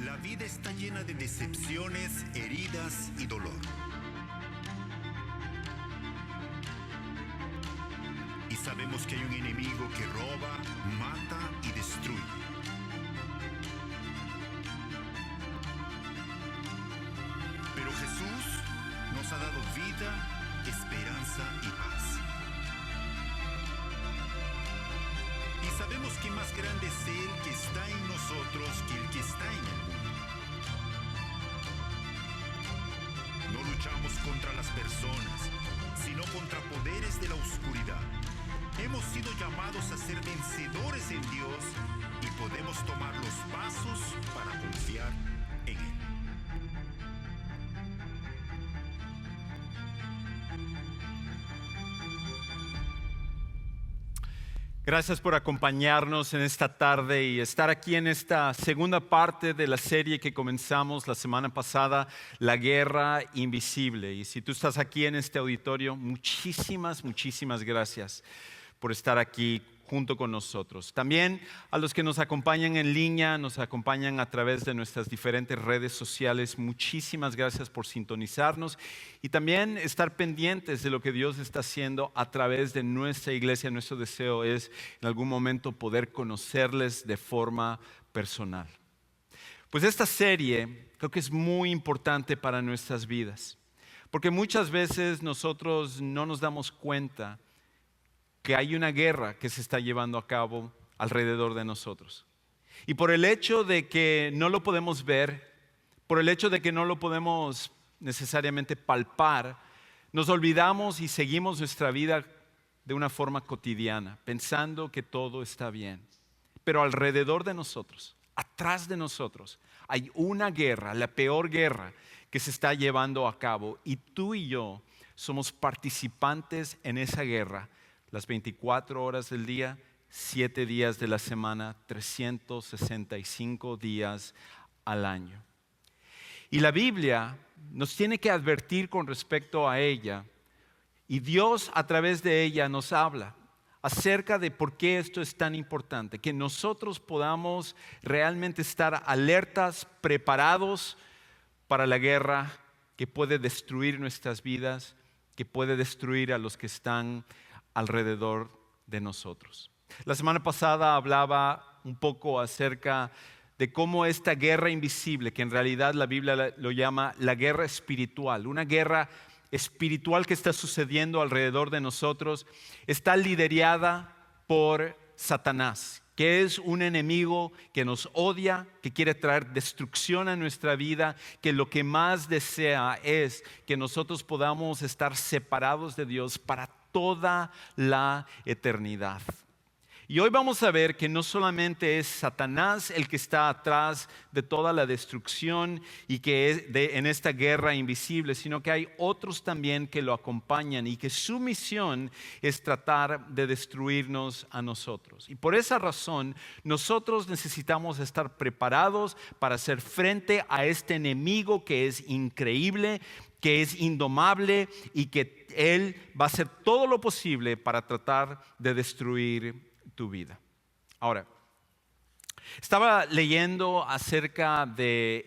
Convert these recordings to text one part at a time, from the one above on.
La vida está llena de decepciones, heridas y dolor. Y sabemos que hay un enemigo que roba, mata y destruye. Pero Jesús nos ha dado vida, esperanza y paz. Y sabemos que más grande es Él que está en nosotros que el que está en el mundo. No luchamos contra las personas, sino contra poderes de la oscuridad. Hemos sido llamados a ser vencedores en Dios y podemos tomar los pasos para confiar en Él. Gracias por acompañarnos en esta tarde y estar aquí en esta segunda parte de la serie que comenzamos la semana pasada, La Guerra Invisible. Y si tú estás aquí en este auditorio, muchísimas gracias por estar aquí junto con nosotros. También a los que nos acompañan en línea, nos acompañan a través de nuestras diferentes redes sociales, muchísimas gracias por sintonizarnos y también estar pendientes de lo que Dios está haciendo a través de nuestra iglesia. Nuestro deseo es en algún momento poder conocerles de forma personal. Pues esta serie creo que es muy importante para nuestras vidas, porque muchas veces nosotros no nos damos cuenta que hay una guerra que se está llevando a cabo alrededor de nosotros. Y por el hecho de que no lo podemos ver, por el hecho de que no lo podemos necesariamente palpar, nos olvidamos y seguimos nuestra vida de una forma cotidiana, pensando que todo está bien. Pero alrededor de nosotros, atrás de nosotros, hay una guerra, la peor guerra que se está llevando a cabo. Y tú y yo somos participantes en esa guerra las 24 horas del día, 7 días de la semana, 365 días al año. Y la Biblia nos tiene que advertir con respecto a ella, y Dios a través de ella nos habla acerca de por qué esto es tan importante, que nosotros podamos realmente estar alertas, preparados para la guerra que puede destruir nuestras vidas, que puede destruir a los que están alrededor de nosotros. La semana pasada hablaba un poco acerca de cómo esta guerra invisible, que en realidad la Biblia lo llama la guerra espiritual, una guerra espiritual que está sucediendo alrededor de nosotros, está liderada por Satanás, que es un enemigo que nos odia, que quiere traer destrucción a nuestra vida, que lo que más desea es que nosotros podamos estar separados de Dios para toda la eternidad. Y hoy vamos a ver que no solamente es Satanás el que está atrás de toda la destrucción y que es en esta guerra invisible, sino que hay otros también que lo acompañan y que su misión es tratar de destruirnos a nosotros. Y por esa razón nosotros necesitamos estar preparados para hacer frente a este enemigo que es increíble, que es indomable y que Él va a hacer todo lo posible para tratar de destruir tu vida. Ahora, estaba leyendo acerca de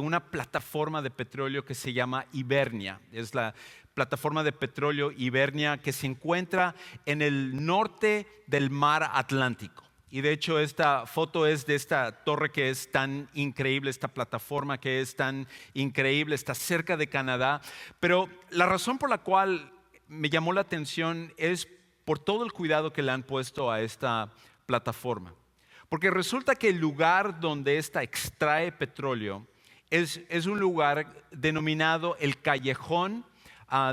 una plataforma de petróleo que se llama Hibernia. Es la plataforma de petróleo Hibernia que se encuentra en el norte del mar Atlántico. Y de hecho esta foto es de esta torre que es tan increíble, esta plataforma que es tan increíble, está cerca de Canadá. Pero la razón por la cual me llamó la atención es por todo el cuidado que le han puesto a esta plataforma. Porque resulta que el lugar donde esta extrae petróleo es un lugar denominado el Callejón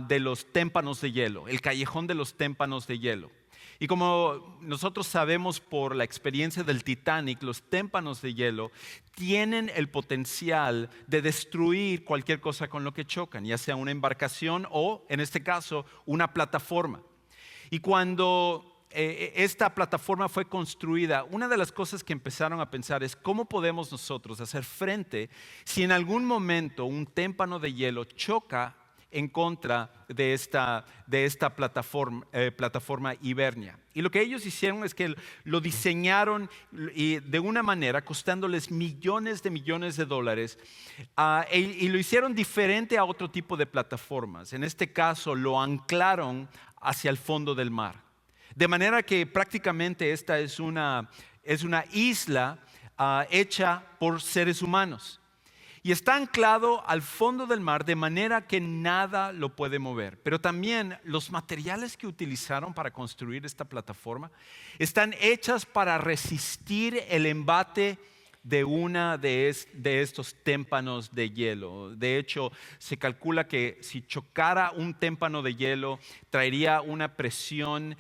de los Témpanos de Hielo, el Callejón de los Témpanos de Hielo. Y como nosotros sabemos por la experiencia del Titanic, los témpanos de hielo tienen el potencial de destruir cualquier cosa con lo que chocan, ya sea una embarcación o, en este caso, una plataforma. Y cuando esta plataforma fue construida, una de las cosas que empezaron a pensar es cómo podemos nosotros hacer frente si en algún momento un témpano de hielo choca en contra de esta plataforma Hibernia. Y lo que ellos hicieron es que lo diseñaron y de una manera costándoles millones de dólares y lo hicieron diferente a otro tipo de plataformas. En este caso lo anclaron hacia el fondo del mar. De manera que prácticamente esta es una isla hecha por seres humanos. Y está anclado al fondo del mar de manera que nada lo puede mover. Pero también los materiales que utilizaron para construir esta plataforma están hechas para resistir el embate de una de estos témpanos de hielo. De hecho, se calcula que si chocara un témpano de hielo, traería una presión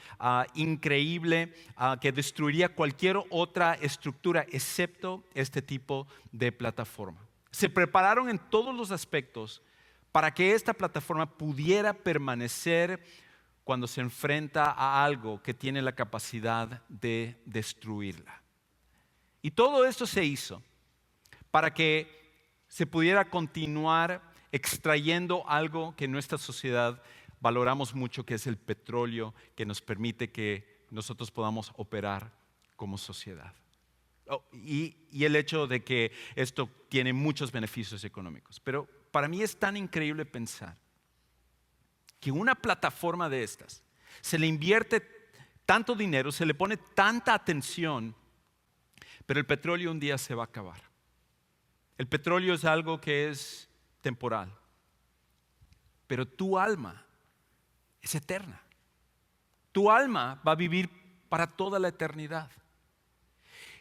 increíble que destruiría cualquier otra estructura excepto este tipo de plataforma. Se prepararon en todos los aspectos para que esta plataforma pudiera permanecer cuando se enfrenta a algo que tiene la capacidad de destruirla. Y todo esto se hizo para que se pudiera continuar extrayendo algo que en nuestra sociedad valoramos mucho, que es el petróleo, que nos permite que nosotros podamos operar como sociedad. Y el hecho de que esto tiene muchos beneficios económicos. Pero para mí es tan increíble pensar que una plataforma de estas se le invierte tanto dinero, se le pone tanta atención, pero el petróleo un día se va a acabar. El petróleo es algo que es temporal, pero tu alma es eterna. Tu alma va a vivir para toda la eternidad.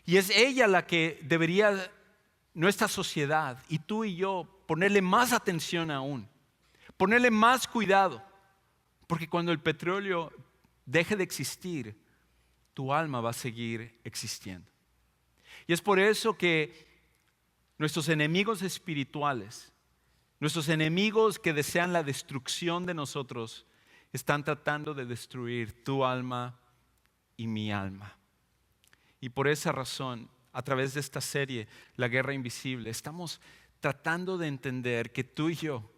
Y es ella la que debería nuestra sociedad y tú y yo ponerle más atención aún, ponerle más cuidado, porque cuando el petróleo deje de existir, tu alma va a seguir existiendo. Y es por eso que nuestros enemigos espirituales, nuestros enemigos que desean la destrucción de nosotros, están tratando de destruir tu alma y mi alma. Y por esa razón, a través de esta serie, La Guerra Invisible, estamos tratando de entender que tú y yo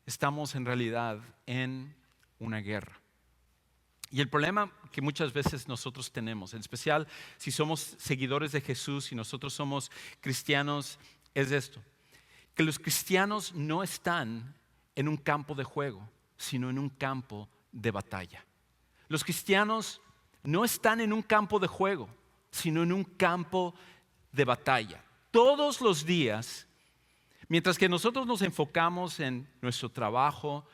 estamos en realidad en una guerra. Y el problema que muchas veces nosotros tenemos, en especial si somos seguidores de Jesús y nosotros somos cristianos, es esto: que los cristianos no están en un campo de juego, sino en un campo de batalla. Los cristianos no están en un campo de juego, sino en un campo de batalla. Todos los días, mientras que nosotros nos enfocamos en nuestro trabajo,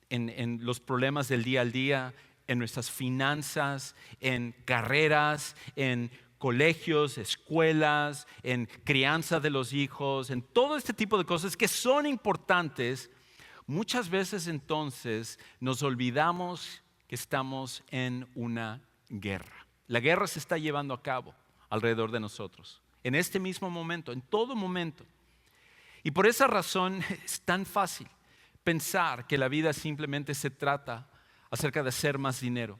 en los problemas del día al día, en nuestras finanzas, en carreras, en colegios, escuelas, en crianza de los hijos, en todo este tipo de cosas que son importantes, muchas veces entonces nos olvidamos que estamos en una guerra. La guerra se está llevando a cabo alrededor de nosotros, en este mismo momento, en todo momento. Y por esa razón es tan fácil pensar que la vida simplemente se trata acerca de hacer más dinero,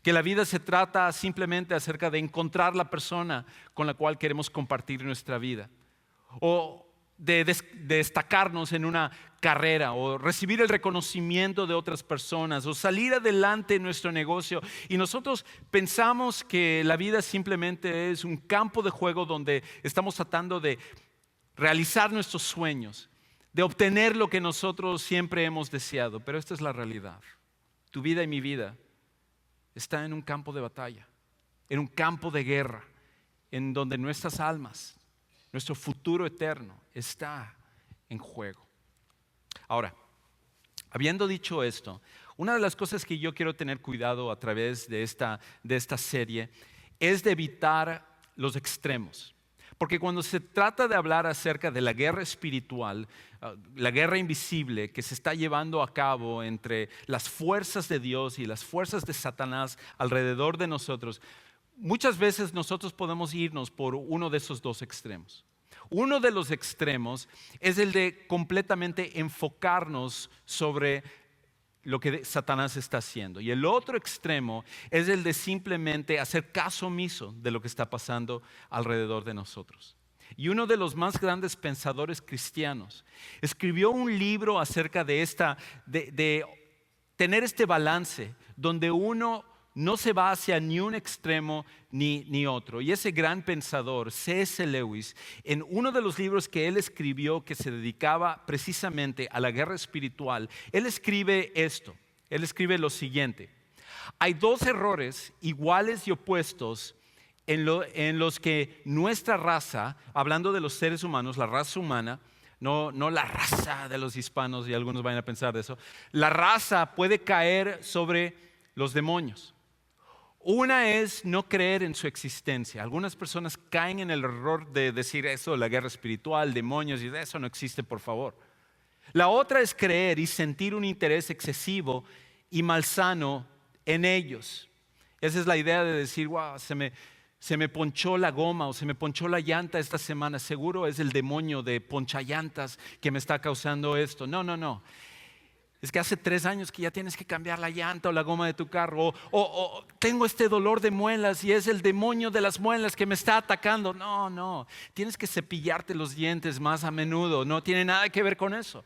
que la vida se trata simplemente acerca de encontrar la persona con la cual queremos compartir nuestra vida, o de destacarnos en una carrera, o recibir el reconocimiento de otras personas, o salir adelante en nuestro negocio. Y nosotros pensamos que la vida simplemente es un campo de juego donde estamos tratando de realizar nuestros sueños, de obtener lo que nosotros siempre hemos deseado. Pero esta es la realidad. Tu vida y mi vida está en un campo de batalla, en un campo de guerra, en donde nuestras almas, nuestro futuro eterno está en juego. Ahora, habiendo dicho esto, una de las cosas que yo quiero tener cuidado a través de esta serie es de evitar los extremos. Porque cuando se trata de hablar acerca de la guerra espiritual, la guerra invisible que se está llevando a cabo entre las fuerzas de Dios y las fuerzas de Satanás alrededor de nosotros, muchas veces nosotros podemos irnos por uno de esos dos extremos. Uno de los extremos es el de completamente enfocarnos sobre lo que Satanás está haciendo. Y el otro extremo es el de simplemente hacer caso omiso de lo que está pasando alrededor de nosotros. y uno de los más grandes pensadores cristianos. Escribió un libro acerca de de tener este balance donde uno no se va hacia ni un extremo ni otro. Y ese gran pensador, C.S. Lewis, en uno de los libros que él escribió que se dedicaba precisamente a la guerra espiritual, él escribe esto. Él escribe lo siguiente: hay dos errores iguales y opuestos en los que nuestra raza, hablando de los seres humanos, la raza humana, no la raza de los hispanos, y algunos van a pensar de eso, la raza puede caer sobre los demonios. Una es no creer en su existencia. Algunas personas caen en el error de decir eso, la guerra espiritual, demonios, y eso no existe, por favor. La otra es creer y sentir un interés excesivo y malsano en ellos. Esa es la idea de decir, wow, se me ponchó la goma o se me ponchó la llanta esta semana. Seguro es el demonio de ponchallantas que me está causando esto. No. Es que hace 3 años que ya tienes que cambiar la llanta o la goma de tu carro. O tengo este dolor de muelas y es el demonio de las muelas que me está atacando. No. Tienes que cepillarte los dientes más a menudo. No tiene nada que ver con eso.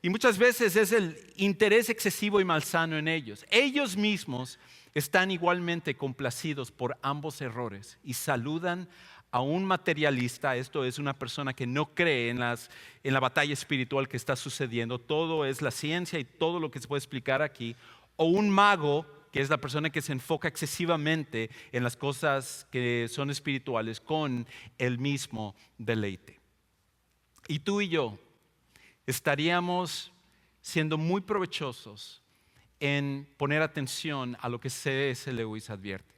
Y muchas veces es el interés excesivo y malsano en ellos. Ellos mismos están igualmente complacidos por ambos errores y saludan a un materialista, esto es una persona que no cree en la batalla espiritual que está sucediendo, todo es la ciencia y todo lo que se puede explicar aquí, o un mago, que es la persona que se enfoca excesivamente en las cosas que son espirituales con el mismo deleite. Y tú y yo estaríamos siendo muy provechosos en poner atención a lo que C.S. Lewis advierte.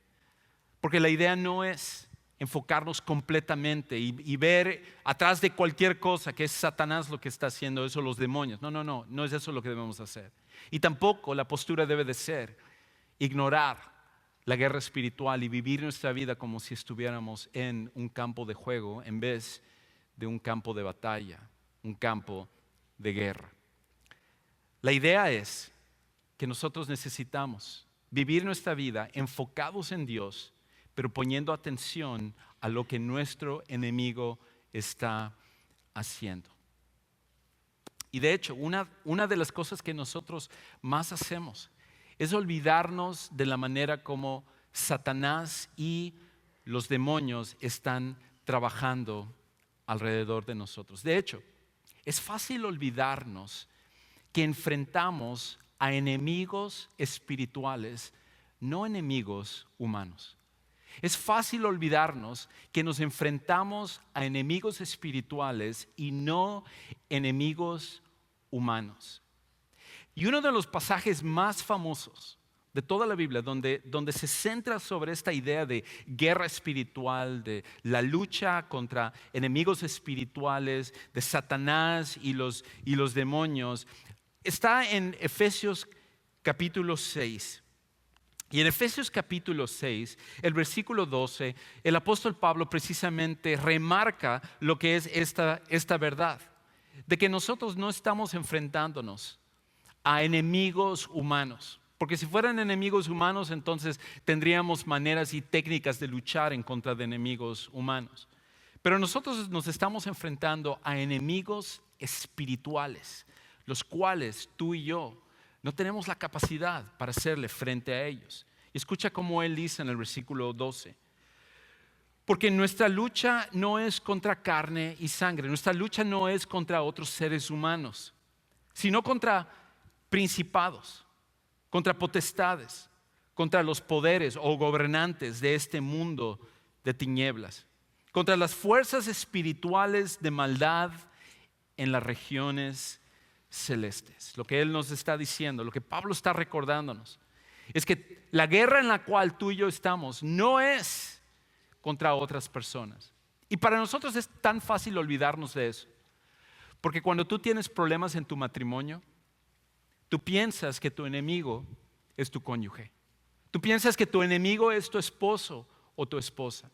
Porque la idea no es enfocarnos completamente y ver atrás de cualquier cosa que es Satanás lo que está haciendo eso, los demonios. No es eso lo que debemos hacer. Y tampoco la postura debe de ser ignorar la guerra espiritual y vivir nuestra vida como si estuviéramos en un campo de juego en vez de un campo de batalla, un campo de guerra. La idea es que nosotros necesitamos vivir nuestra vida enfocados en Dios, pero poniendo atención a lo que nuestro enemigo está haciendo. Y de hecho, una de las cosas que nosotros más hacemos es olvidarnos de la manera como Satanás y los demonios están trabajando alrededor de nosotros. De hecho, es fácil olvidarnos que enfrentamos a enemigos espirituales, no enemigos humanos. Es fácil olvidarnos que nos enfrentamos a enemigos espirituales y no enemigos humanos. Y uno de los pasajes más famosos de toda la Biblia, donde se centra sobre esta idea de guerra espiritual, de la lucha contra enemigos espirituales, de Satanás y los demonios, está en Efesios capítulo 6. Y en Efesios capítulo 6, el versículo 12, el apóstol Pablo precisamente remarca lo que es esta verdad, de que nosotros no estamos enfrentándonos a enemigos humanos. Porque si fueran enemigos humanos, entonces tendríamos maneras y técnicas de luchar en contra de enemigos humanos. Pero nosotros nos estamos enfrentando a enemigos espirituales, los cuales tú y yo no tenemos la capacidad para hacerle frente a ellos. Y escucha cómo él dice en el versículo 12. Porque nuestra lucha no es contra carne y sangre, nuestra lucha no es contra otros seres humanos, sino contra principados, contra potestades, contra los poderes o gobernantes de este mundo de tinieblas, contra las fuerzas espirituales de maldad en las regiones celestes. Lo que él nos está diciendo, lo que Pablo está recordándonos, es que la guerra en la cual tú y yo estamos no es contra otras personas. Y para nosotros es tan fácil olvidarnos de eso, porque cuando tú tienes problemas en tu matrimonio, tú piensas que tu enemigo es tu cónyuge. Tú piensas que tu enemigo es tu esposo o tu esposa.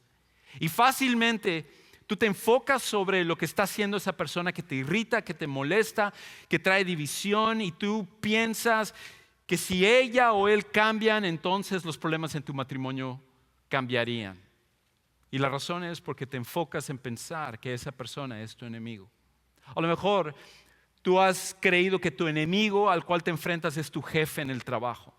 Y fácilmente tú te enfocas sobre lo que está haciendo esa persona que te irrita, que te molesta, que trae división, y tú piensas que si ella o él cambian, entonces los problemas en tu matrimonio cambiarían. Y la razón es porque te enfocas en pensar que esa persona es tu enemigo. A lo mejor tú has creído que tu enemigo al cual te enfrentas es tu jefe en el trabajo,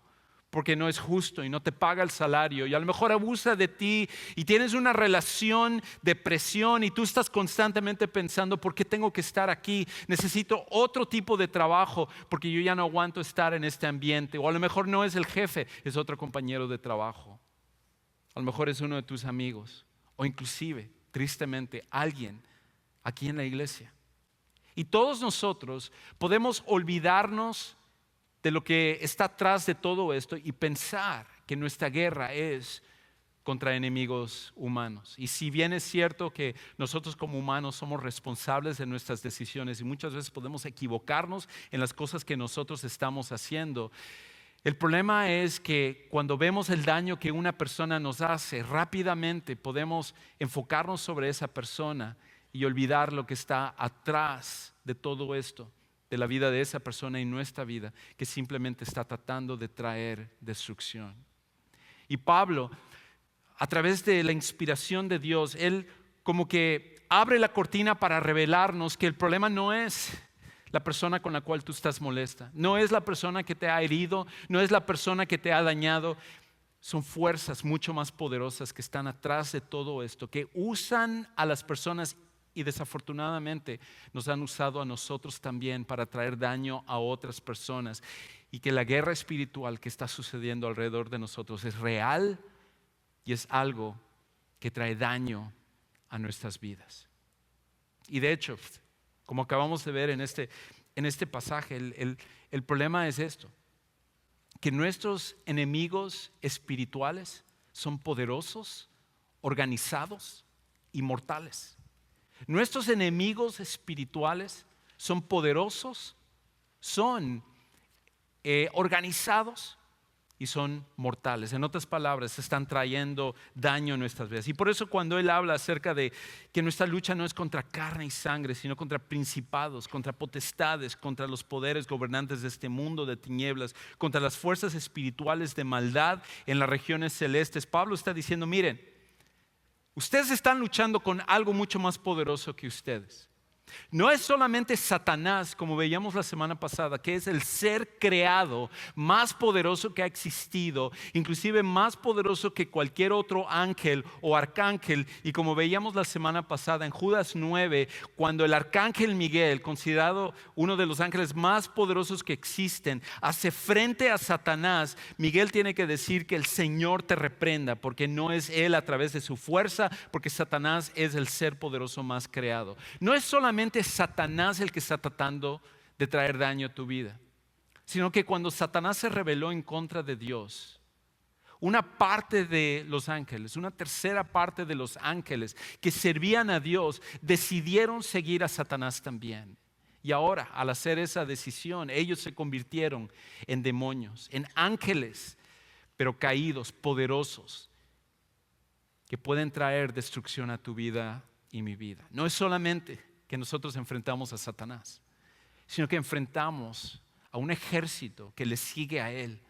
porque no es justo y no te paga el salario y a lo mejor abusa de ti y tienes una relación de presión y tú estás constantemente pensando, ¿por qué tengo que estar aquí? Necesito otro tipo de trabajo porque yo ya no aguanto estar en este ambiente. O a lo mejor no es el jefe, es otro compañero de trabajo. A lo mejor es uno de tus amigos o inclusive, tristemente, alguien aquí en la iglesia. Y todos nosotros podemos olvidarnos de lo que está atrás de todo esto y pensar que nuestra guerra es contra enemigos humanos. Y si bien es cierto que nosotros como humanos somos responsables de nuestras decisiones y muchas veces podemos equivocarnos en las cosas que nosotros estamos haciendo, el problema es que cuando vemos el daño que una persona nos hace, rápidamente podemos enfocarnos sobre esa persona y olvidar lo que está atrás de todo esto, de la vida de esa persona y nuestra vida, que simplemente está tratando de traer destrucción. Y Pablo, a través de la inspiración de Dios, él como que abre la cortina para revelarnos que el problema no es la persona con la cual tú estás molesta, no es la persona que te ha herido, no es la persona que te ha dañado. Son fuerzas mucho más poderosas que están atrás de todo esto, que usan a las personas y desafortunadamente nos han usado a nosotros también para traer daño a otras personas, y que la guerra espiritual que está sucediendo alrededor de nosotros es real y es algo que trae daño a nuestras vidas. Y de hecho, como acabamos de ver en este pasaje, el problema es esto, que nuestros enemigos espirituales son poderosos, organizados y mortales. Nuestros enemigos espirituales son poderosos, son organizados y son mortales. En otras palabras, están trayendo daño a nuestras vidas. Y por eso cuando él habla acerca de que nuestra lucha no es contra carne y sangre, sino contra principados, contra potestades, contra los poderes gobernantes de este mundo de tinieblas, contra las fuerzas espirituales de maldad en las regiones celestes, Pablo está diciendo, miren, ustedes están luchando con algo mucho más poderoso que ustedes. No es solamente Satanás, como veíamos la semana pasada, que es el ser creado más poderoso que ha existido, inclusive más poderoso que cualquier otro ángel o arcángel. Y como veíamos la semana pasada en Judas 9, cuando el arcángel Miguel, considerado uno de los ángeles más poderosos que existen, hace frente a Satanás, Miguel tiene que decir que el Señor te reprenda, porque no es él a través de su fuerza, porque Satanás es el ser poderoso más creado. No es solamente Satanás el que está tratando de traer daño a tu vida, sino que cuando Satanás se rebeló en contra de Dios, una parte de los ángeles, una tercera parte de los ángeles que servían a Dios, decidieron seguir a Satanás también. Y ahora, al hacer esa decisión, ellos se convirtieron en demonios, en ángeles, pero caídos, poderosos, que pueden traer destrucción a tu vida y mi vida. No es solamente que nosotros enfrentamos a Satanás, sino que enfrentamos a un ejército que le sigue a él,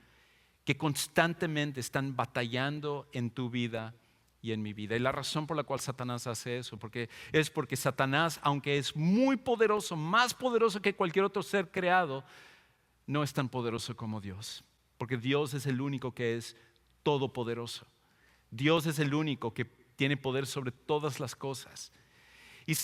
que constantemente están batallando en tu vida y en mi vida. Y la razón por la cual Satanás hace eso, porque Satanás, aunque es muy poderoso, más poderoso que cualquier otro ser creado, no es tan poderoso como Dios, porque Dios es el único que es todopoderoso. Dios es el único que tiene poder sobre todas las cosas.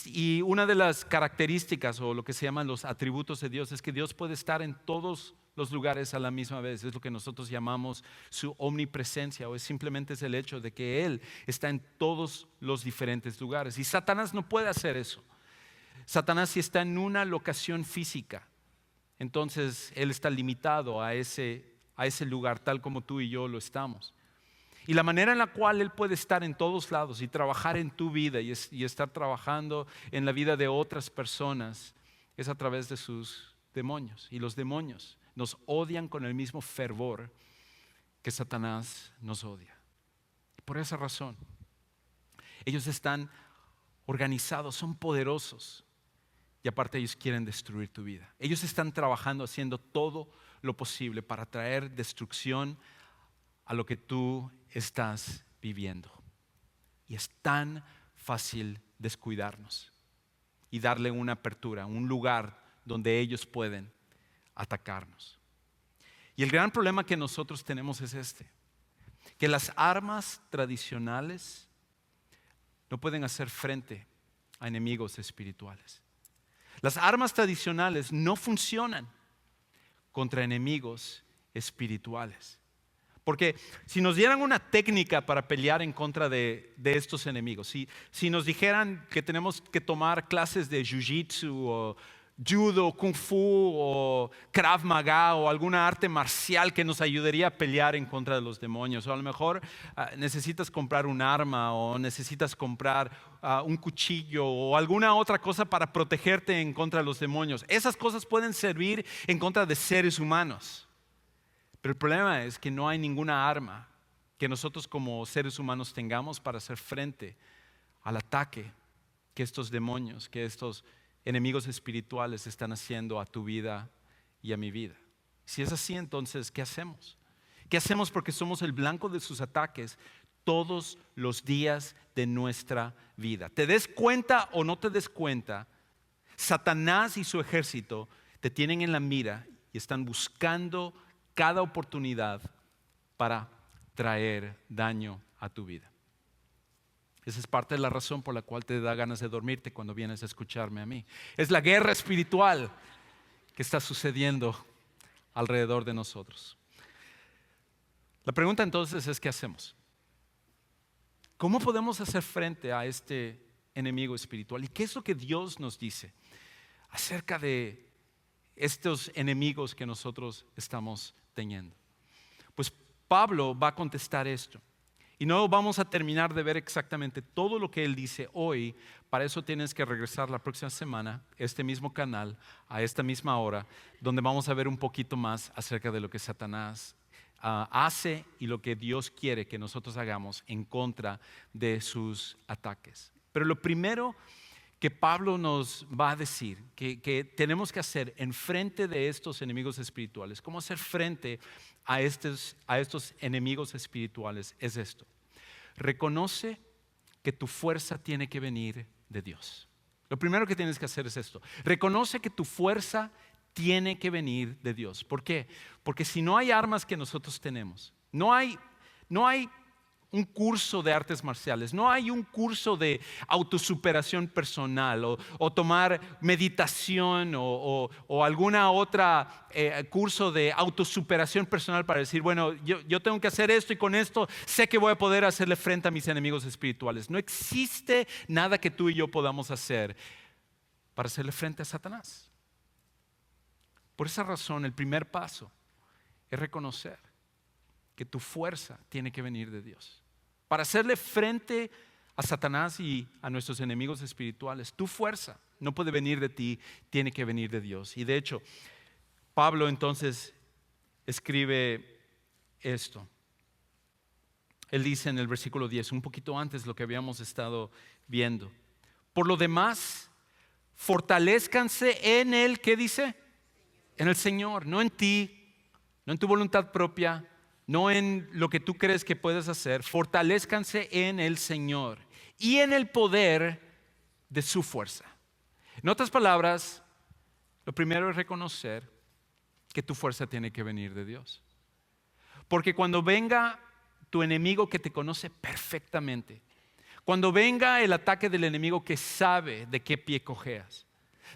Y una de las características o lo que se llaman los atributos de Dios es que Dios puede estar en todos los lugares a la misma vez. Es lo que nosotros llamamos su omnipresencia, o simplemente es el hecho de que Él está en todos los diferentes lugares. Y Satanás no puede hacer eso. Satanás, si está en una locación física, entonces él está limitado a ese lugar, tal como tú y yo lo estamos. Y la manera en la cual él puede estar en todos lados y trabajar en tu vida y estar trabajando en la vida de otras personas es a través de sus demonios. Y los demonios nos odian con el mismo fervor que Satanás nos odia. Por esa razón, ellos están organizados, son poderosos, y aparte ellos quieren destruir tu vida. Ellos están trabajando, haciendo todo lo posible para traer destrucción a lo que tú estás viviendo. Y es tan fácil descuidarnos y darle una apertura, un lugar donde ellos pueden atacarnos. Y el gran problema que nosotros tenemos es que las armas tradicionales no pueden hacer frente a enemigos espirituales. Las armas tradicionales no funcionan contra enemigos espirituales. Porque si nos dieran una técnica para pelear en contra de estos enemigos, si nos dijeran que tenemos que tomar clases de jiu-jitsu o judo, kung fu o krav maga o alguna arte marcial que nos ayudaría a pelear en contra de los demonios, o a lo mejor necesitas comprar un arma o necesitas comprar un cuchillo o alguna otra cosa para protegerte en contra de los demonios. Esas cosas pueden servir en contra de seres humanos. Pero el problema es que no hay ninguna arma que nosotros como seres humanos tengamos para hacer frente al ataque que estos demonios, que estos enemigos espirituales están haciendo a tu vida y a mi vida. Si es así, entonces, ¿qué hacemos? ¿Qué hacemos porque somos el blanco de sus ataques todos los días de nuestra vida? ¿Te des cuenta o no te des cuenta? Satanás y su ejército te tienen en la mira y están buscando cada oportunidad para traer daño a tu vida. Esa es parte de la razón por la cual te da ganas de dormirte cuando vienes a escucharme a mí. Es la guerra espiritual que está sucediendo alrededor de nosotros. La pregunta entonces es, ¿qué hacemos? ¿Cómo podemos hacer frente a este enemigo espiritual? ¿Y qué es lo que Dios nos dice acerca de estos enemigos que nosotros estamos teniendo? Pues Pablo va a contestar esto. Y no vamos a terminar de ver exactamente todo lo que él dice hoy. Para eso tienes que regresar la próxima semana, este mismo canal, a esta misma hora, donde vamos a ver un poquito más acerca de lo que Satanás hace y lo que Dios quiere que nosotros hagamos en contra de sus ataques. Pero lo primero que Pablo nos va a decir que tenemos que hacer en frente de estos enemigos espirituales, cómo hacer frente a estos enemigos espirituales, es esto: reconoce que tu fuerza tiene que venir de Dios. Lo primero que tienes que hacer es esto: reconoce que tu fuerza tiene que venir de Dios. ¿Por qué? Porque si no hay armas que nosotros tenemos, no hay un curso de artes marciales, no hay un curso de autosuperación personal o tomar meditación o alguna otra curso de autosuperación personal para decir, bueno, yo tengo que hacer esto y con esto sé que voy a poder hacerle frente a mis enemigos espirituales. No existe nada que tú y yo podamos hacer para hacerle frente a Satanás. Por esa razón, el primer paso es reconocer que tu fuerza tiene que venir de Dios. Para hacerle frente a Satanás y a nuestros enemigos espirituales, tu fuerza no puede venir de ti, tiene que venir de Dios. Y de hecho, Pablo entonces escribe esto. Él dice en el versículo 10, un poquito antes de lo que habíamos estado viendo: por lo demás, fortalezcanse en él, ¿qué dice? En el Señor, no en ti, no en tu voluntad propia, no en lo que tú crees que puedes hacer. Fortalezcanse en el Señor y en el poder de su fuerza. En otras palabras, lo primero es reconocer que tu fuerza tiene que venir de Dios. Porque cuando venga tu enemigo que te conoce perfectamente, cuando venga el ataque del enemigo que sabe de qué pie cojeas,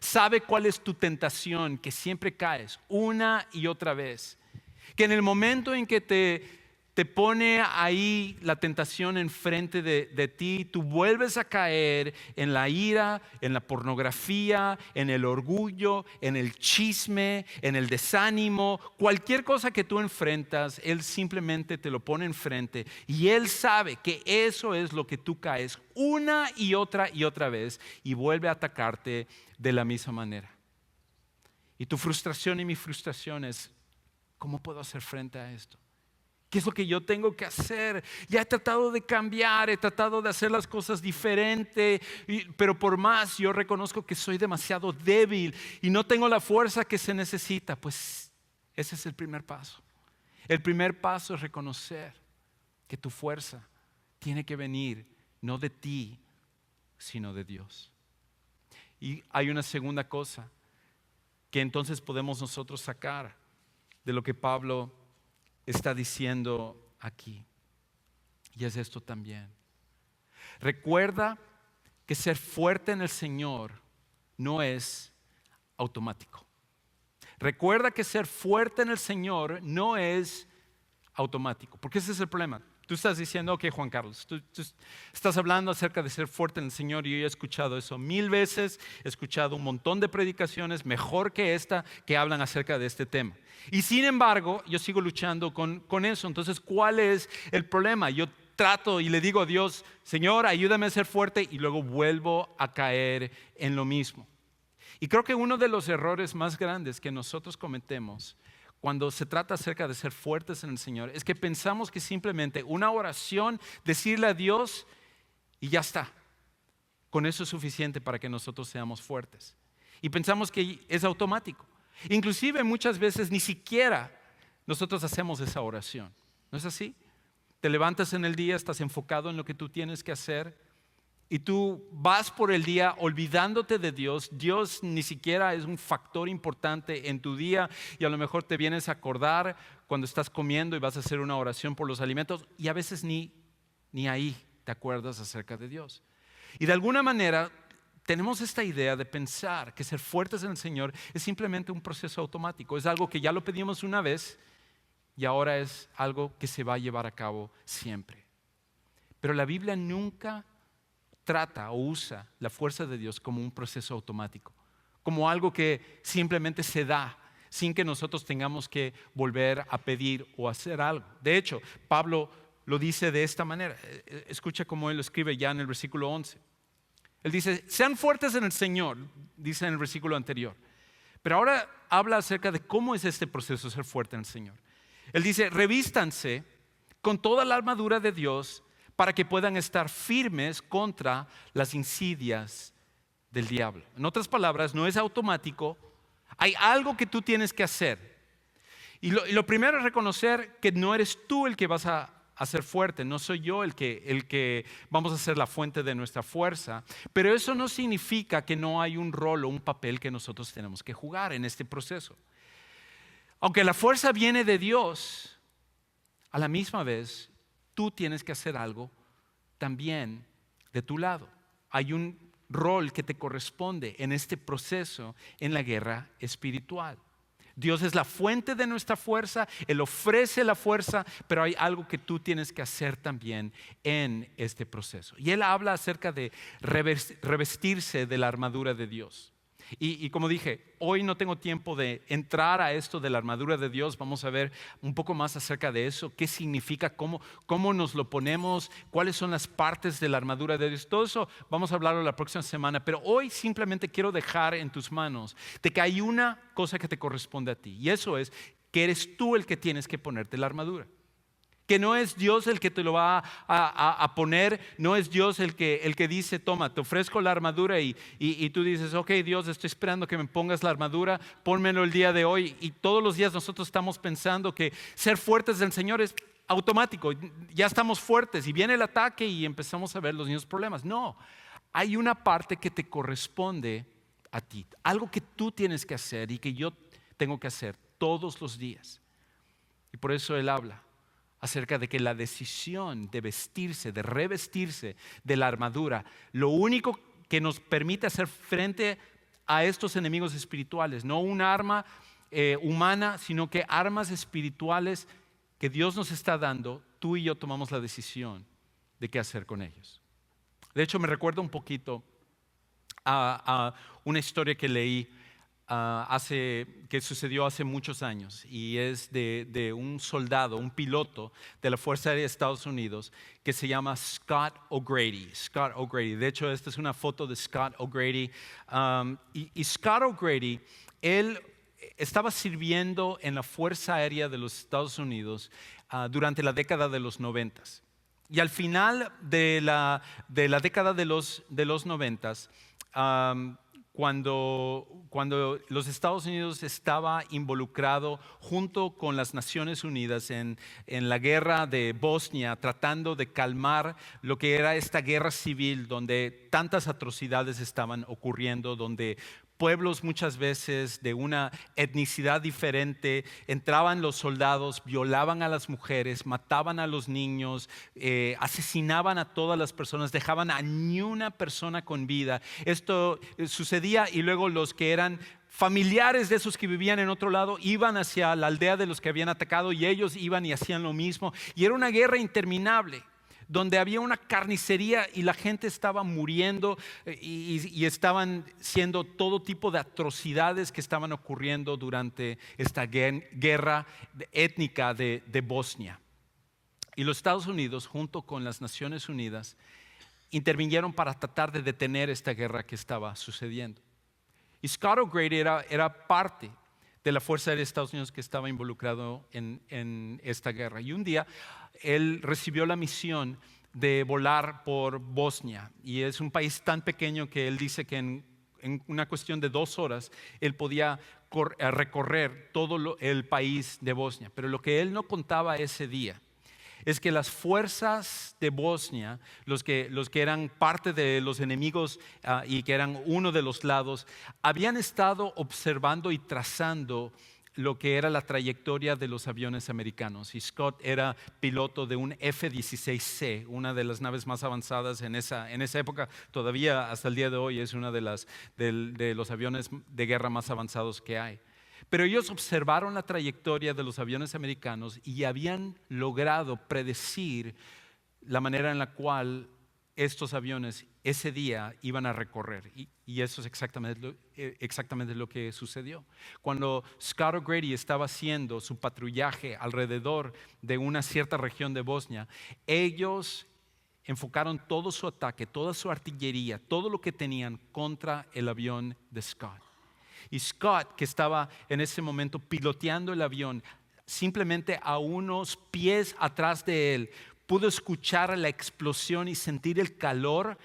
sabe cuál es tu tentación, que siempre caes una y otra vez, que en el momento en que te pone ahí la tentación enfrente de ti, tú vuelves a caer en la ira, en la pornografía, en el orgullo, en el chisme, en el desánimo. Cualquier cosa que tú enfrentas, Él simplemente te lo pone enfrente y Él sabe que eso es lo que tú caes una y otra vez y vuelve a atacarte de la misma manera. Y tu frustración y mi frustración es: ¿cómo puedo hacer frente a esto? ¿Qué es lo que yo tengo que hacer? Ya he tratado de cambiar, he tratado de hacer las cosas diferente, pero por más yo reconozco que soy demasiado débil y no tengo la fuerza que se necesita. Pues ese es el primer paso. El primer paso es reconocer que tu fuerza tiene que venir no de ti, sino de Dios. Y hay una segunda cosa que entonces podemos nosotros sacar de lo que Pablo está diciendo aquí. Y es esto también. Recuerda que ser fuerte en el Señor no es automático. Recuerda que ser fuerte en el Señor no es automático, porque ese es el problema. Tú estás diciendo, ok, Juan Carlos, tú estás hablando acerca de ser fuerte en el Señor, y yo he escuchado eso 1000 veces, he escuchado un montón de predicaciones mejor que esta que hablan acerca de este tema. Y sin embargo, yo sigo luchando con eso. Entonces, ¿cuál es el problema? Yo trato y le digo a Dios, Señor, ayúdame a ser fuerte, y luego vuelvo a caer en lo mismo. Y creo que uno de los errores más grandes que nosotros cometemos cuando se trata acerca de ser fuertes en el Señor es que pensamos que simplemente una oración, decirle a Dios y ya está. Con eso es suficiente para que nosotros seamos fuertes. Y pensamos que es automático. Inclusive muchas veces ni siquiera nosotros hacemos esa oración. ¿No es así? Te levantas en el día, estás enfocado en lo que tú tienes que hacer, y tú vas por el día olvidándote de Dios. Dios ni siquiera es un factor importante en tu día, y a lo mejor te vienes a acordar cuando estás comiendo y vas a hacer una oración por los alimentos, y a veces ni ahí te acuerdas acerca de Dios. Y de alguna manera tenemos esta idea de pensar que ser fuertes en el Señor es simplemente un proceso automático. Es algo que ya lo pedimos una vez y ahora es algo que se va a llevar a cabo siempre. Pero la Biblia nunca trata o usa la fuerza de Dios como un proceso automático, como algo que simplemente se da sin que nosotros tengamos que volver a pedir o hacer algo. De hecho, Pablo lo dice de esta manera. Escucha cómo él lo escribe ya en el versículo 11. Él dice, sean fuertes en el Señor, dice en el versículo anterior. Pero ahora habla acerca de cómo es este proceso de ser fuerte en el Señor. Él dice, revístanse con toda la armadura de Dios para que puedan estar firmes contra las insidias del diablo. En otras palabras, no es automático. Hay algo que tú tienes que hacer. Y lo primero es reconocer que no eres tú el que vas a ser fuerte. No soy yo el que vamos a ser la fuente de nuestra fuerza. Pero eso no significa que no hay un rol o un papel que nosotros tenemos que jugar en este proceso. Aunque la fuerza viene de Dios, a la misma vez tú tienes que hacer algo también de tu lado. Hay un rol que te corresponde en este proceso en la guerra espiritual. Dios es la fuente de nuestra fuerza, Él ofrece la fuerza, pero hay algo que tú tienes que hacer también en este proceso. Y Él habla acerca de revestirse de la armadura de Dios. Y como dije, hoy no tengo tiempo de entrar a esto de la armadura de Dios. Vamos a ver un poco más acerca de eso, qué significa, cómo nos lo ponemos, cuáles son las partes de la armadura de Dios. Todo eso vamos a hablarlo la próxima semana, pero hoy simplemente quiero dejar en tus manos de que hay una cosa que te corresponde a ti, y eso es que eres tú el que tienes que ponerte la armadura. Que no es Dios el que te lo va a poner, no es Dios el que dice, toma, te ofrezco la armadura y tú dices, ok Dios, estoy esperando que me pongas la armadura, pónmelo el día de hoy. Y todos los días nosotros estamos pensando que ser fuertes del Señor es automático, ya estamos fuertes y viene el ataque y empezamos a ver los mismos problemas. No, hay una parte que te corresponde a ti, algo que tú tienes que hacer y que yo tengo que hacer todos los días. Y por eso Él habla acerca de que la decisión de vestirse, de revestirse de la armadura, lo único que nos permite hacer frente a estos enemigos espirituales, no un arma humana, sino que armas espirituales que Dios nos está dando, tú y yo tomamos la decisión de qué hacer con ellos. De hecho, me recuerda un poquito a una historia que leí que sucedió hace muchos años, y es de un soldado, un piloto de la Fuerza Aérea de Estados Unidos que se llama Scott O'Grady. Scott O'Grady. De hecho, esta es una foto de Scott O'Grady. Y Scott O'Grady, él estaba sirviendo en la Fuerza Aérea de los Estados Unidos durante la década de los 90. Y al final de la década de los 90, cuando los Estados Unidos estaba involucrado junto con las Naciones Unidas en la guerra de Bosnia, tratando de calmar lo que era esta guerra civil donde tantas atrocidades estaban ocurriendo, donde pueblos muchas veces de una etnicidad diferente, entraban los soldados, violaban a las mujeres, mataban a los niños, asesinaban a todas las personas, dejaban a ni una persona con vida. Esto sucedía y luego los que eran familiares de esos que vivían en otro lado iban hacia la aldea de los que habían atacado y ellos iban y hacían lo mismo. Y era una guerra interminable, donde había una carnicería y la gente estaba muriendo y estaban siendo todo tipo de atrocidades que estaban ocurriendo durante esta guerra étnica de Bosnia. Y los Estados Unidos, junto con las Naciones Unidas, intervinieron para tratar de detener esta guerra que estaba sucediendo. Y Scott O'Grady era parte de la Fuerza Aérea de Estados Unidos que estaba involucrado en esta guerra. Y un día él recibió la misión de volar por Bosnia. Y es un país tan pequeño que él dice que en una cuestión de 2 horas él podía recorrer todo el país de Bosnia. Pero lo que él no contaba ese día es que las fuerzas de Bosnia, los que eran parte de los enemigos y que eran uno de los lados, habían estado observando y trazando lo que era la trayectoria de los aviones americanos. Y Scott era piloto de un F-16C, una de las naves más avanzadas en esa época. Todavía hasta el día de hoy es una de los aviones de guerra más avanzados que hay. Pero ellos observaron la trayectoria de los aviones americanos y habían logrado predecir la manera en la cual estos aviones ese día iban a recorrer. Y eso es exactamente lo que sucedió. Cuando Scott O'Grady estaba haciendo su patrullaje alrededor de una cierta región de Bosnia, ellos enfocaron todo su ataque, toda su artillería, todo lo que tenían contra el avión de Scott. Y Scott, que estaba en ese momento piloteando el avión, simplemente a unos pies atrás de él, pudo escuchar la explosión y sentir el calor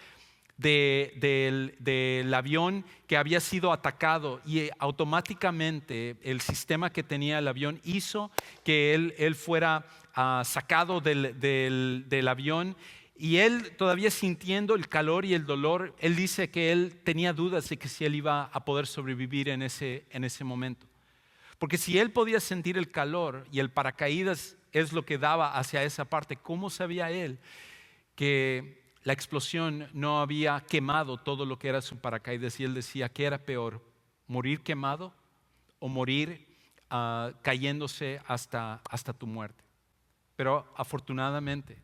del avión que había sido atacado. Y automáticamente el sistema que tenía el avión hizo que él fuera sacado del avión. Y él, todavía sintiendo el calor y el dolor, él dice que él tenía dudas de que si él iba a poder sobrevivir en ese momento. Porque si él podía sentir el calor y el paracaídas es lo que daba hacia esa parte, ¿cómo sabía él que la explosión no había quemado todo lo que era su paracaídas? Y él decía, ¿qué era peor? ¿Morir quemado o morir cayéndose hasta tu muerte? Pero afortunadamente,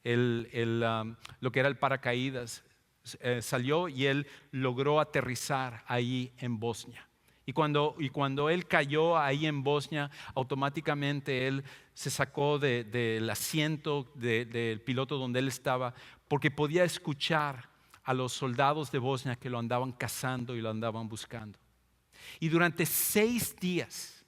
lo que era el paracaídas salió y él logró aterrizar ahí en Bosnia. Y cuando él cayó ahí en Bosnia, automáticamente él se sacó del asiento del piloto donde él estaba, porque podía escuchar a los soldados de Bosnia que lo andaban cazando y lo andaban buscando. Y durante 6 días,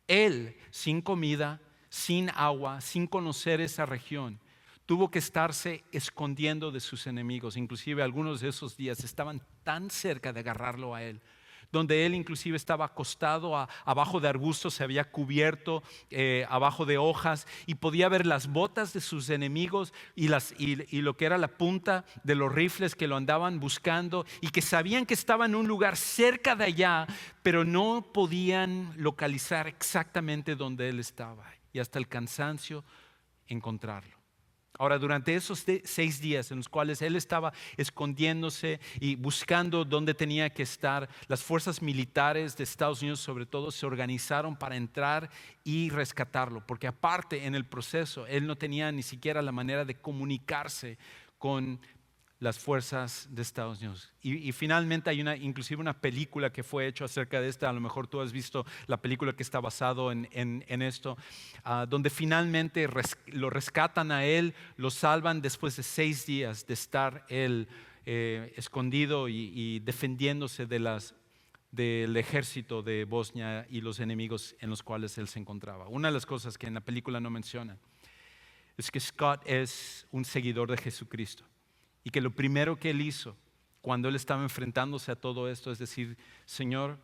él, sin comida, sin agua, sin conocer esa región, tuvo que estarse escondiendo de sus enemigos. Inclusive algunos de esos días estaban tan cerca de agarrarlo a él, donde él inclusive estaba acostado abajo de arbustos, se había cubierto abajo de hojas y podía ver las botas de sus enemigos y lo que era la punta de los rifles que lo andaban buscando y que sabían que estaba en un lugar cerca de allá, pero no podían localizar exactamente donde él estaba y hasta el cansancio encontrarlo. Ahora, durante esos 6 días en los cuales él estaba escondiéndose y buscando dónde tenía que estar, las fuerzas militares de Estados Unidos sobre todo se organizaron para entrar y rescatarlo, porque aparte en el proceso él no tenía ni siquiera la manera de comunicarse con las fuerzas de Estados Unidos. Y finalmente hay inclusive una película que fue hecha acerca de esta. A lo mejor tú has visto la película que está basado en esto, donde finalmente lo rescatan a él, lo salvan después de 6 días de estar él escondido y defendiéndose del ejército de Bosnia y los enemigos en los cuales él se encontraba. Una de las cosas que en la película no mencionan es que Scott es un seguidor de Jesucristo. Y que lo primero que él hizo cuando él estaba enfrentándose a todo esto, es decir, Señor,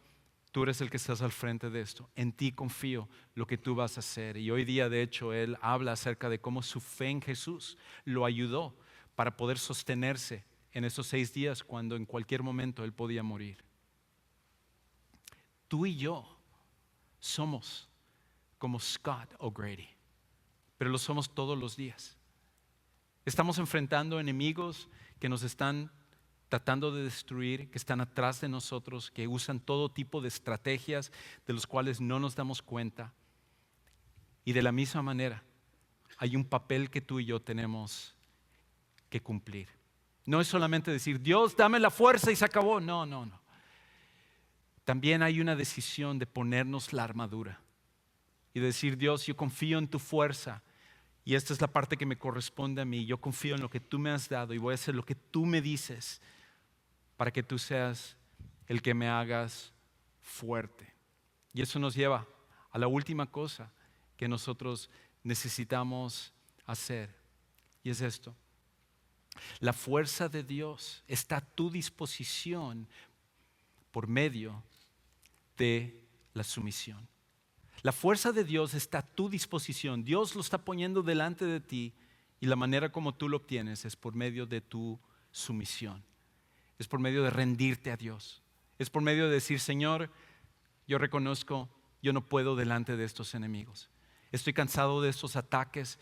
tú eres el que estás al frente de esto. En ti confío lo que tú vas a hacer. Y hoy día, de hecho, él habla acerca de cómo su fe en Jesús lo ayudó para poder sostenerse en esos 6 días cuando en cualquier momento él podía morir. Tú y yo somos como Scott O'Grady, pero lo somos todos los días. Estamos enfrentando enemigos que nos están tratando de destruir, que están atrás de nosotros, que usan todo tipo de estrategias de los cuales no nos damos cuenta. Y de la misma manera, hay un papel que tú y yo tenemos que cumplir. No es solamente decir, Dios, dame la fuerza y se acabó. No. También hay una decisión de ponernos la armadura y decir, Dios, yo confío en tu fuerza. Y esta es la parte que me corresponde a mí. Yo confío en lo que tú me has dado y voy a hacer lo que tú me dices para que tú seas el que me hagas fuerte. Y eso nos lleva a la última cosa que nosotros necesitamos hacer. Y es esto. La fuerza de Dios está a tu disposición por medio de la sumisión. La fuerza de Dios está a tu disposición. Dios lo está poniendo delante de ti y la manera como tú lo obtienes es por medio de tu sumisión. Es por medio de rendirte a Dios. Es por medio de decir, Señor, yo reconozco, yo no puedo delante de estos enemigos. Estoy cansado de estos ataques.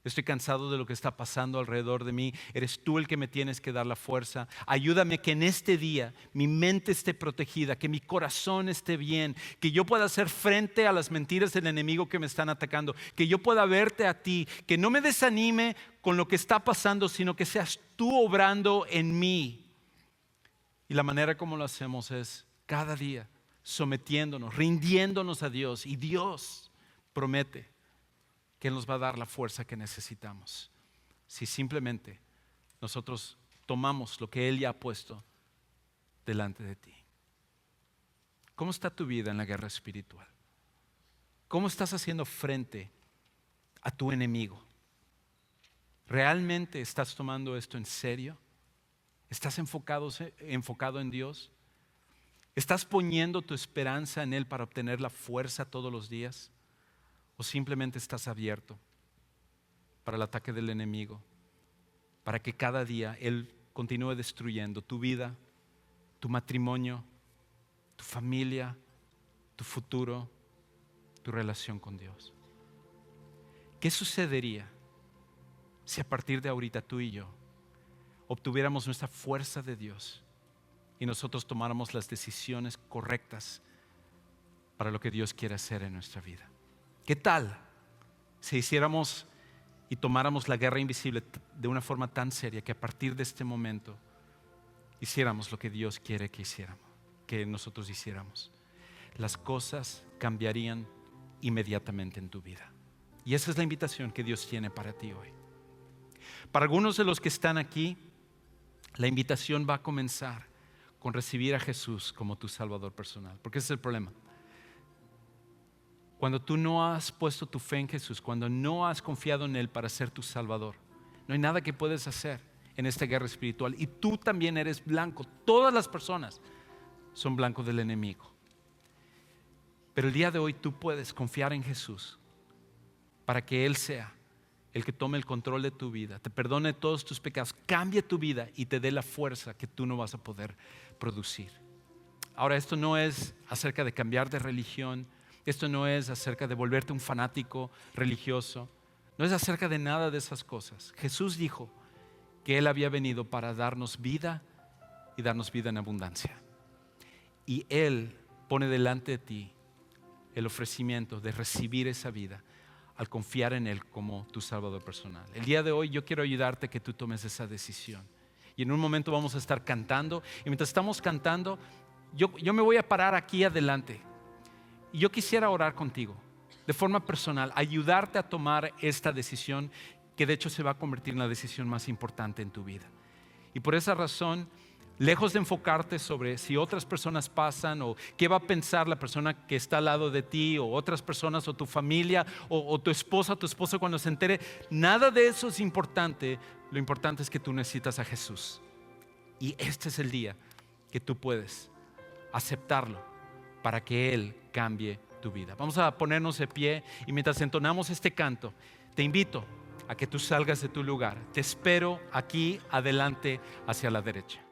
Estoy cansado de lo que está pasando alrededor de mí. Eres tú el que me tienes que dar la fuerza. Ayúdame que en este día mi mente esté protegida, que mi corazón esté bien, que yo pueda hacer frente a las mentiras del enemigo que me están atacando, que yo pueda verte a ti, que no me desanime con lo que está pasando, sino que seas tú obrando en mí. Y la manera como lo hacemos es cada día sometiéndonos, rindiéndonos a Dios. Y Dios promete que Él nos va a dar la fuerza que necesitamos si simplemente nosotros tomamos lo que Él ya ha puesto delante de ti. ¿Cómo está tu vida en la guerra espiritual? ¿Cómo estás haciendo frente a tu enemigo? ¿Realmente estás tomando esto en serio? ¿Estás enfocado en Dios? ¿Estás poniendo tu esperanza en Él para obtener la fuerza todos los días? ¿O simplemente estás abierto para el ataque del enemigo? Para que cada día Él continúe destruyendo tu vida, tu matrimonio, tu familia, tu futuro, tu relación con Dios. ¿Qué sucedería si a partir de ahorita tú y yo obtuviéramos nuestra fuerza de Dios y nosotros tomáramos las decisiones correctas para lo que Dios quiere hacer en nuestra vida? ¿Qué tal si hiciéramos y tomáramos la guerra invisible de una forma tan seria que a partir de este momento hiciéramos lo que Dios quiere que hiciéramos, que nosotros hiciéramos? Las cosas cambiarían inmediatamente en tu vida. Y esa es la invitación que Dios tiene para ti hoy. Para algunos de los que están aquí, la invitación va a comenzar con recibir a Jesús como tu Salvador personal, porque ese es el problema. Cuando tú no has puesto tu fe en Jesús, cuando no has confiado en Él para ser tu Salvador, no hay nada que puedes hacer en esta guerra espiritual. Y tú también eres blanco. Todas las personas son blancos del enemigo. Pero el día de hoy tú puedes confiar en Jesús para que Él sea el que tome el control de tu vida, te perdone todos tus pecados, cambie tu vida y te dé la fuerza que tú no vas a poder producir. Ahora, esto no es acerca de cambiar de religión. Esto no es acerca de volverte un fanático religioso. No es acerca de nada de esas cosas. Jesús dijo que Él había venido para darnos vida y darnos vida en abundancia. Y Él pone delante de ti el ofrecimiento de recibir esa vida al confiar en Él como tu Salvador personal. El día de hoy yo quiero ayudarte a que tú tomes esa decisión. Y en un momento vamos a estar cantando. Y mientras estamos cantando, yo me voy a parar aquí adelante. Y yo quisiera orar contigo de forma personal, ayudarte a tomar esta decisión que de hecho se va a convertir en la decisión más importante en tu vida. Y por esa razón, lejos de enfocarte sobre si otras personas pasan o qué va a pensar la persona que está al lado de ti o otras personas o tu familia o tu esposa o tu esposo cuando se entere, nada de eso es importante. Lo importante es que tú necesitas a Jesús. Y este es el día que tú puedes aceptarlo para que Él cambie tu vida. Vamos a ponernos de pie y mientras entonamos este canto, te invito a que tú salgas de tu lugar. Te espero aquí adelante hacia la derecha.